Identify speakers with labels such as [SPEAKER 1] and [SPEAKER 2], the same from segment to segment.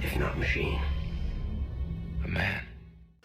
[SPEAKER 1] If not machine, a man.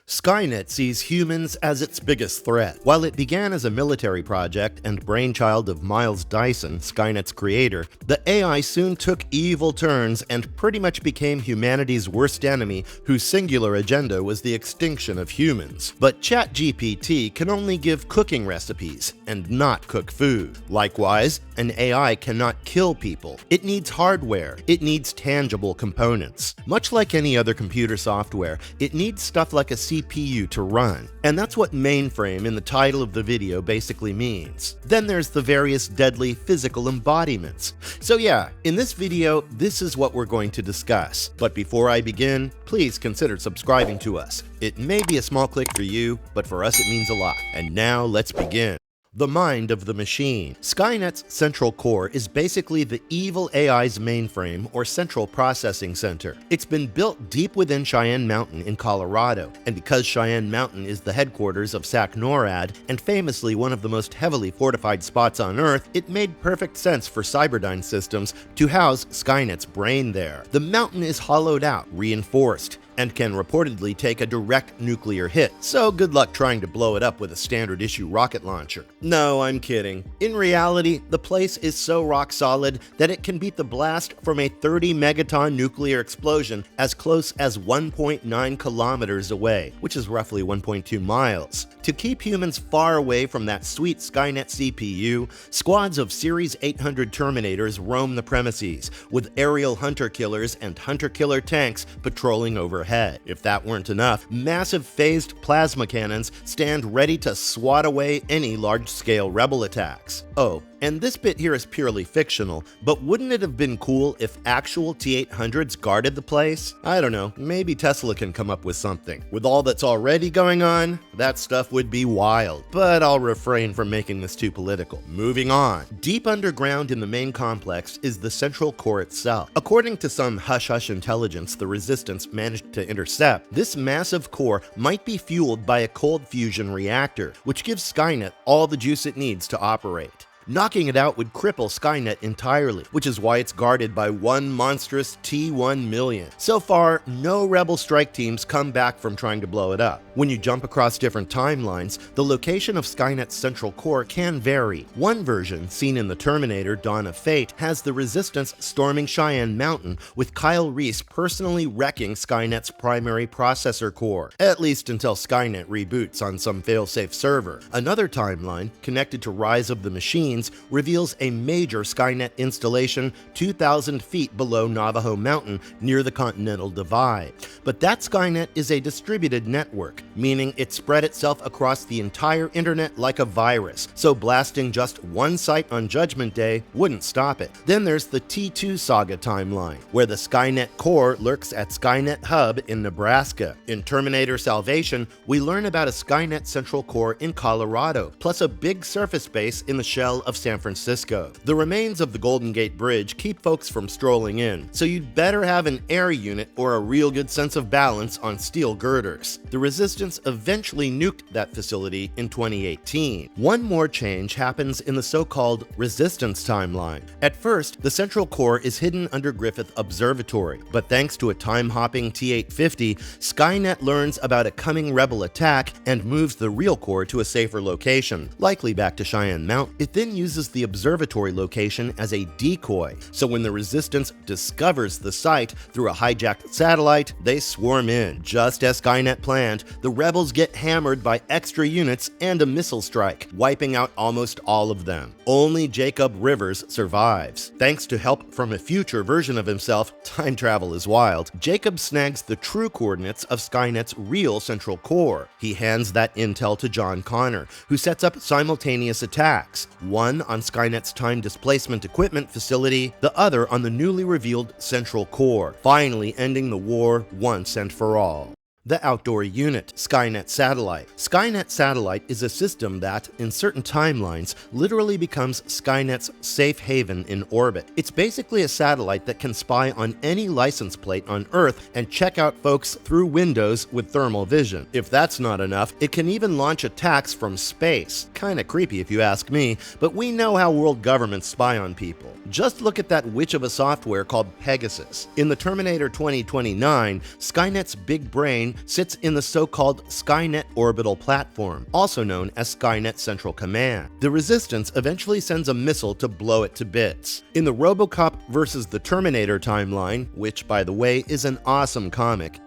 [SPEAKER 2] Skynet sees humans as its biggest threat. While it began as a military project and brainchild of Miles Dyson, Skynet's creator, the AI soon took evil turns and pretty much became humanity's worst enemy, whose singular agenda was the extinction of humans. But ChatGPT can only give cooking recipes and not cook food. Likewise, an AI cannot kill people. It needs hardware. It needs tangible components. Much like any other computer software, it needs stuff like a CPU to run. And that's what mainframe in the title of the video basically means. Then there's the various deadly physical embodiments. So yeah, in this video, this is what we're going to discuss. But before I begin, please consider subscribing to us. It may be a small click for you, but for us it means a lot. And now let's begin. The mind of the machine. Skynet's central core is basically the evil AI's mainframe or central processing center. It's been built deep within Cheyenne Mountain in Colorado, and because Cheyenne Mountain is the headquarters of SAC-NORAD and famously one of the most heavily fortified spots on Earth, it made perfect sense for Cyberdyne Systems to house Skynet's brain there. The mountain is hollowed out, reinforced, and can reportedly take a direct nuclear hit, so good luck trying to blow it up with a standard-issue rocket launcher. No, I'm kidding. In reality, the place is so rock solid that it can beat the blast from a 30-megaton nuclear explosion as close as 1.9 kilometers away, which is roughly 1.2 miles. To keep humans far away from that sweet Skynet CPU, squads of Series 800 Terminators roam the premises, with aerial hunter-killers and hunter-killer tanks patrolling overhead. If that weren't enough, massive phased plasma cannons stand ready to swat away any large-scale rebel attacks. Oh, and this bit here is purely fictional, but wouldn't it have been cool if actual T-800s guarded the place? I don't know, maybe Tesla can come up with something. With all that's already going on, that stuff would be wild, but I'll refrain from making this too political. Moving on. Deep underground in the main complex is the central core itself. According to some hush-hush intelligence the Resistance managed to intercept, this massive core might be fueled by a cold fusion reactor, which gives Skynet all the juice it needs to operate. Knocking it out would cripple Skynet entirely, which is why it's guarded by one monstrous T-1 million. So far, no rebel strike teams come back from trying to blow it up. When you jump across different timelines, the location of Skynet's central core can vary. One version, seen in the Terminator Dawn of Fate, has the Resistance storming Cheyenne Mountain, with Kyle Reese personally wrecking Skynet's primary processor core, at least until Skynet reboots on some failsafe server. Another timeline, connected to Rise of the Machine, reveals a major Skynet installation 2,000 feet below Navajo Mountain near the Continental Divide. But that Skynet is a distributed network, meaning it spread itself across the entire internet like a virus, so blasting just one site on Judgment Day wouldn't stop it. Then there's the T2 saga timeline, where the Skynet core lurks at Skynet Hub in Nebraska. In Terminator Salvation, we learn about a Skynet central core in Colorado, plus a big surface base in the shell of San Francisco. The remains of the Golden Gate Bridge keep folks from strolling in, so you'd better have an air unit or a real good sense of balance on steel girders. The Resistance eventually nuked that facility in 2018. One more change happens in the so-called Resistance timeline. At first, the central core is hidden under Griffith Observatory, but thanks to a time-hopping T-850, Skynet learns about a coming rebel attack and moves the real core to a safer location, likely back to Cheyenne Mountain. It then uses the observatory location as a decoy, so when the Resistance discovers the site through a hijacked satellite, they swarm in. Just as Skynet planned, the rebels get hammered by extra units and a missile strike, wiping out almost all of them. Only Jacob Rivers survives. Thanks to help from a future version of himself, time travel is wild, Jacob snags the true coordinates of Skynet's real central core. He hands that intel to John Connor, who sets up simultaneous attacks. One on Skynet's time displacement equipment facility, the other on the newly revealed central core, finally ending the war once and for all. The Outdoor Unit, Skynet Satellite. Skynet Satellite is a system that, in certain timelines, literally becomes Skynet's safe haven in orbit. It's basically a satellite that can spy on any license plate on Earth and check out folks through windows with thermal vision. If that's not enough, it can even launch attacks from space. Kinda creepy if you ask me, but we know how world governments spy on people. Just look at that witch of a software called Pegasus. In the Terminator 2029, Skynet's big brain sits in the so-called Skynet Orbital Platform, also known as Skynet Central Command. The Resistance eventually sends a missile to blow it to bits. In the RoboCop vs. the Terminator timeline, which, by the way, is an awesome comic,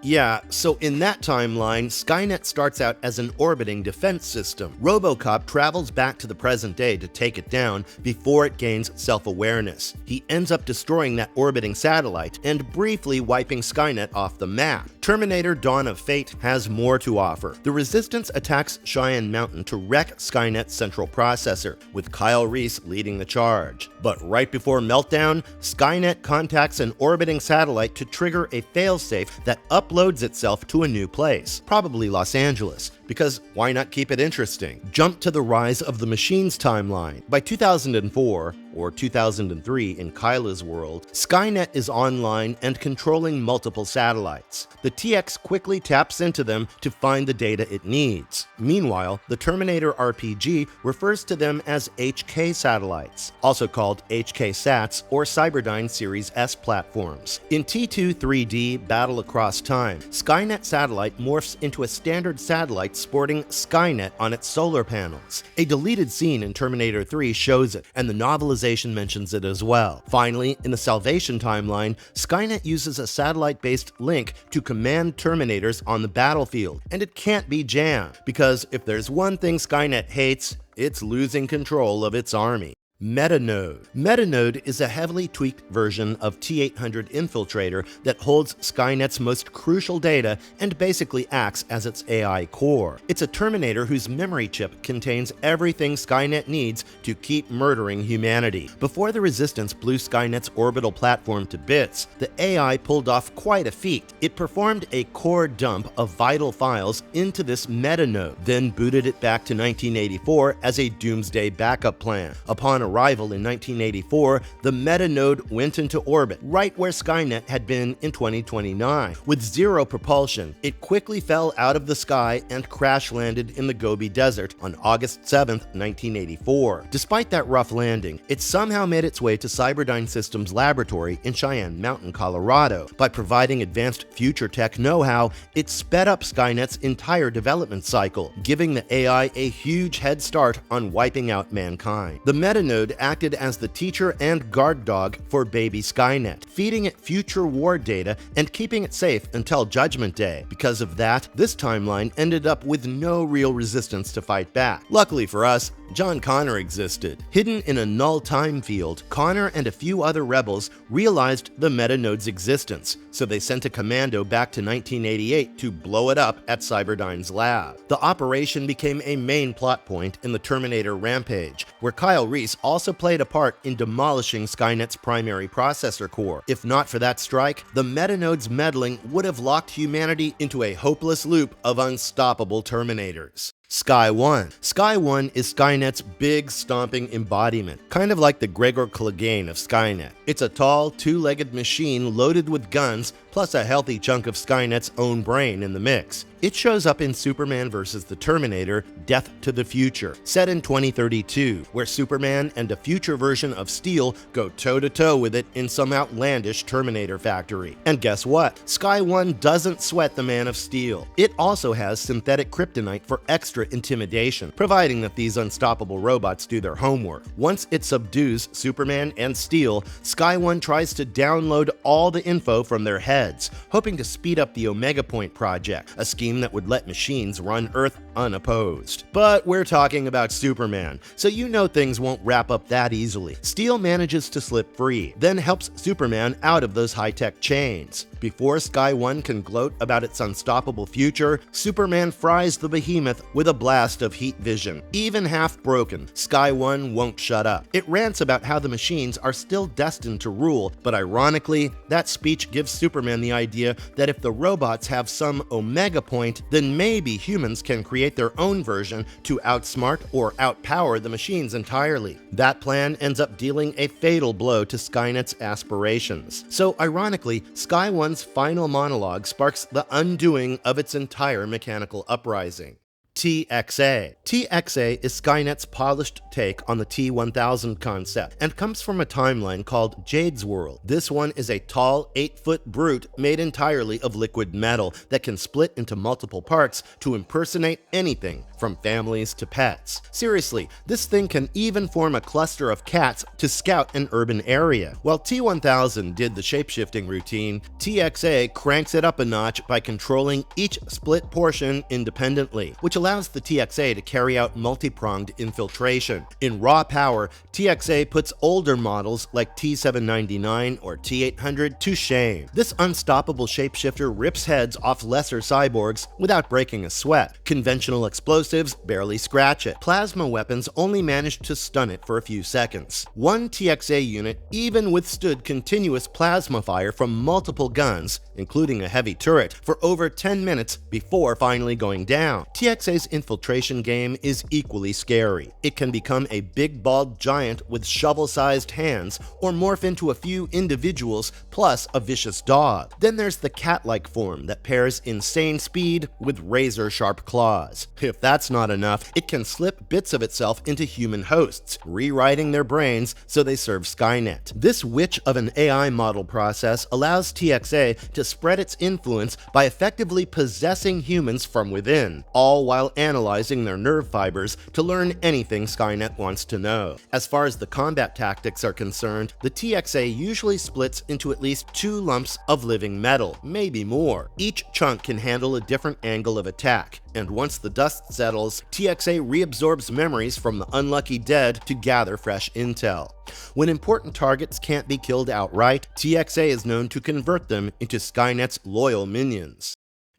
[SPEAKER 2] so in that timeline, Skynet starts out as an orbiting defense system. RoboCop travels back to the present day to take it down before it gains self-awareness. He ends up destroying that orbiting satellite and briefly wiping Skynet off the map. Terminator Dawn of Fate has more to offer. The Resistance attacks Cheyenne Mountain to wreck Skynet's central processor, with Kyle Reese leading the charge. But right before meltdown, Skynet contacts an orbiting satellite to trigger a failsafe that uploads itself to a new place, probably Los Angeles, because why not keep it interesting? Jump to the Rise of the Machines timeline. By 2004, or 2003 in Kyla's world, Skynet is online and controlling multiple satellites. The TX quickly taps into them to find the data it needs. Meanwhile, the Terminator RPG refers to them as HK satellites, also called HK Sats or Cyberdyne Series S platforms. In T2 3D Battle Across Time, Skynet Satellite morphs into a standard satellite sporting Skynet on its solar panels. A deleted scene in Terminator 3 shows it, and the novelization mentions it as well. Finally, in the Salvation timeline, Skynet uses a satellite-based link to command Terminators on the battlefield, and it can't be jammed, because if there's one thing Skynet hates, it's losing control of its army. Metanode. Metanode is a heavily tweaked version of T-800 Infiltrator that holds Skynet's most crucial data and basically acts as its AI core. It's a Terminator whose memory chip contains everything Skynet needs to keep murdering humanity. Before the Resistance blew Skynet's orbital platform to bits, the AI pulled off quite a feat. It performed a core dump of vital files into this metanode, then booted it back to 1984 as a doomsday backup plan. Upon arrival in 1984, the metanode went into orbit, right where Skynet had been in 2029. With zero propulsion, it quickly fell out of the sky and crash-landed in the Gobi Desert on August 7, 1984. Despite that rough landing, it somehow made its way to Cyberdyne Systems Laboratory in Cheyenne Mountain, Colorado. By providing advanced future tech know-how, it sped up Skynet's entire development cycle, giving the AI a huge head start on wiping out mankind. The metanode acted as the teacher and guard dog for baby Skynet, feeding it future war data and keeping it safe until Judgment Day. Because of that, this timeline ended up with no real resistance to fight back. Luckily for us, John Connor existed. Hidden in a null time field, Connor and a few other rebels realized the metanode's existence, so they sent a commando back to 1988 to blow it up at Cyberdyne's lab. The operation became a main plot point in the Terminator Rampage, where Kyle Reese also played a part in demolishing Skynet's primary processor core. If not for that strike, the metanode's meddling would have locked humanity into a hopeless loop of unstoppable Terminators. Sky One. Sky One is Skynet's big stomping embodiment, kind of like the Gregor Clegane of Skynet. It's a tall, two-legged machine loaded with guns, plus a healthy chunk of Skynet's own brain in the mix. It shows up in Superman vs. the Terminator, Death to the Future, set in 2032, where Superman and a future version of Steel go toe-to-toe with it in some outlandish Terminator factory. And guess what? Sky One doesn't sweat the Man of Steel. It also has synthetic kryptonite for extra intimidation, providing that these unstoppable robots do their homework. Once it subdues Superman and Steel, Sky One tries to download all the info from their heads, hoping to speed up the Omega Point project, a scheme that would let machines run Earth unopposed. But we're talking about Superman, so you know things won't wrap up that easily. Steel manages to slip free, then helps Superman out of those high-tech chains. Before Sky One can gloat about its unstoppable future, Superman fries the behemoth with a blast of heat vision. Even half broken, Sky One won't shut up. It rants about how the machines are still destined destined to rule, but ironically, that speech gives Superman the idea that if the robots have some omega point, then maybe humans can create their own version to outsmart or outpower the machines entirely. That plan ends up dealing a fatal blow to Skynet's aspirations. So ironically, Sky One's final monologue sparks the undoing of its entire mechanical uprising. TXA. TXA is Skynet's polished take on the T-1000 concept and comes from a timeline called Jade's World. This one is a tall, 8-foot brute made entirely of liquid metal that can split into multiple parts to impersonate anything from families to pets. Seriously, this thing can even form a cluster of cats to scout an urban area. While T-1000 did the shapeshifting routine, TXA cranks it up a notch by controlling each split portion independently, which allows the TXA to carry out multi-pronged infiltration. In raw power, TXA puts older models like T-799 or T-800 to shame. This unstoppable shapeshifter rips heads off lesser cyborgs without breaking a sweat. Conventional explosives barely scratch it. Plasma weapons only manage to stun it for a few seconds. One TXA unit even withstood continuous plasma fire from multiple guns, including a heavy turret, for over 10 minutes before finally going down. TXA's infiltration game is equally scary. It can become a big bald giant with shovel-sized hands, or morph into a few individuals plus a vicious dog. Then there's the cat-like form that pairs insane speed with razor-sharp claws. If that's not enough, it can slip bits of itself into human hosts, rewriting their brains so they serve Skynet. This witch of an AI model process allows TXA to spread its influence by effectively possessing humans from within, all while analyzing their nerve fibers to learn anything Skynet wants to know. As far as the combat tactics are concerned, the TXA usually splits into at least 2 lumps of living metal, maybe more. Each chunk can handle a different angle of attack, and once the dust settles, TXA reabsorbs memories from the unlucky dead to gather fresh intel. When important targets can't be killed outright, TXA is known to convert them into Skynet's loyal minions.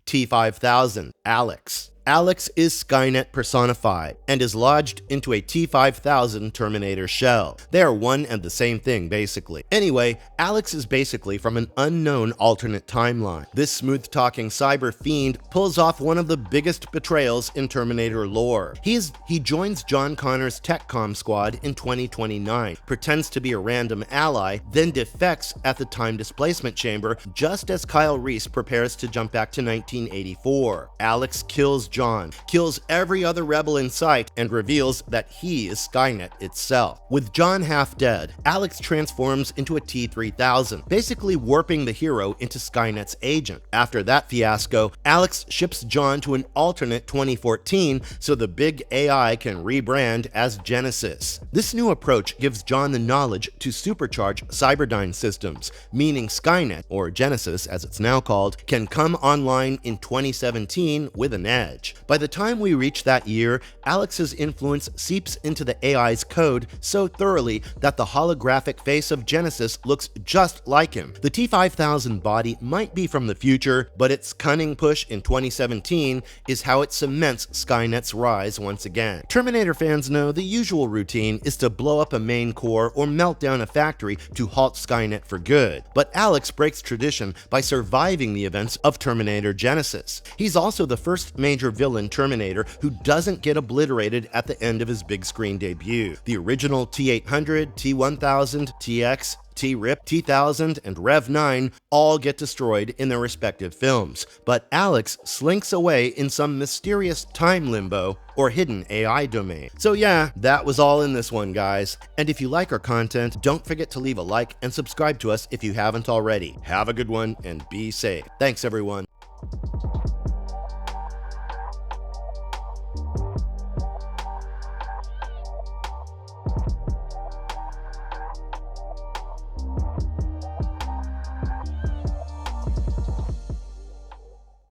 [SPEAKER 2] T-5000, Alex. Alex is Skynet personified and is lodged into a T-5000 Terminator shell. They are one and the same thing, basically. Anyway, Alex is basically from an unknown alternate timeline. This smooth-talking cyber fiend pulls off one of the biggest betrayals in Terminator lore. He joins John Connor's TechCom squad in 2029, pretends to be a random ally, then defects at the time displacement chamber just as Kyle Reese prepares to jump back to 1984. Alex kills John, kills every other rebel in sight, and reveals that he is Skynet itself. With John half dead, Alex transforms into a T-3000, basically warping the hero into Skynet's agent. After that fiasco, Alex ships John to an alternate 2014 so the big AI can rebrand as Genesis. This new approach gives John the knowledge to supercharge Cyberdyne systems, meaning Skynet, or Genesis as it's now called, can come online in 2017 with an edge. By the time we reach that year, Alex's influence seeps into the AI's code so thoroughly that the holographic face of Genesis looks just like him. The T-5000 body might be from the future, but its cunning push in 2017 is how it cements Skynet's rise once again. Terminator fans know the usual routine is to blow up a main core or melt down a factory to halt Skynet for good, but Alex breaks tradition by surviving the events of Terminator Genesis. He's also the first major villain Terminator who doesn't get obliterated at the end of his big screen debut. The original T-800, T-1000, TX, T-RIP, T-1000, and Rev-9 all get destroyed in their respective films, but Alex slinks away in some mysterious time limbo or hidden AI domain. So yeah, that was all in this one, guys. And if you like our content, don't forget to leave a like and subscribe to us if you haven't already. Have a good one and be safe. Thanks, everyone.